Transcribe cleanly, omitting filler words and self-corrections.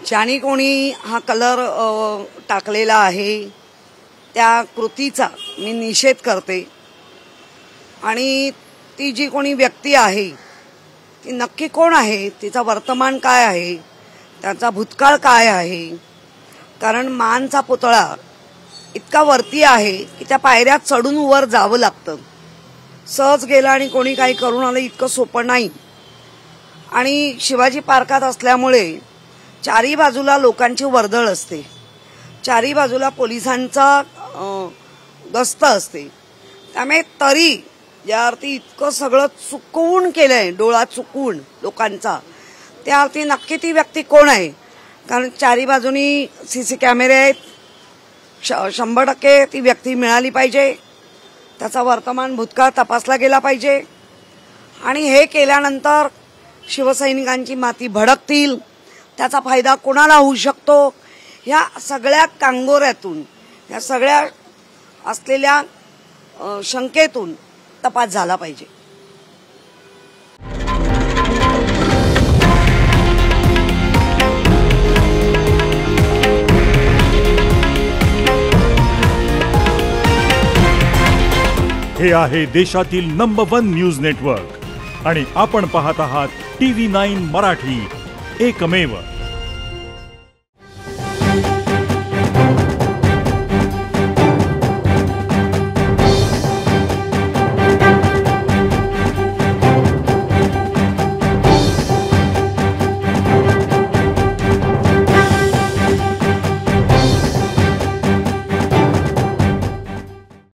ज्याने कोणी हा कलर टाकलेला आहे त्या कृतीचा मी निषेध करते आणि ती जी कोणी व्यक्ती आहे ती नक्की कोण आहे, तिचा वर्तमान काय आहे, त्याचा भूतकाळ काय आहे। कारण मानचा पुतळा इतका वरती आहे की त्या पायऱ्या चढून वर जावं लागतं। सहज गेला आणि कोणी काही करून आलं इतकं सोपं नाही। आणि शिवाजी पार्कात असल्यामुळे चारी बाजूला लोकांची वर्दळ असते, चारी बाजूला पोलिसांचा गस्त असते। त्यामुळे तरी या अर्थी इतकं सगळं चुकवून केलंय, डोळा चुकवून लोकांचा, त्या अर्थी नक्की ती व्यक्ती कोण आहे। कारण चारी बाजूनी सीसी कॅमेरे आहेत, 100% ती व्यक्ती मिळाली पाहिजे, त्याचा वर्तमान भूतकाळ तपासला गेला पाहिजे। आणि हे केल्यानंतर शिवसैनिकांची माती भडकतील, त्याचा फायदा कोणाला होऊ शकतो, या सगळ्या कांगोऱ्यातून, या सगळ्या असलेल्या शंकेतून तपास झाला पाहिजे। हे आहे देशातील नंबर 1 न्यूज नेटवर्क आणि आपण पाहत आहात TV9 मराठी, एकमेव।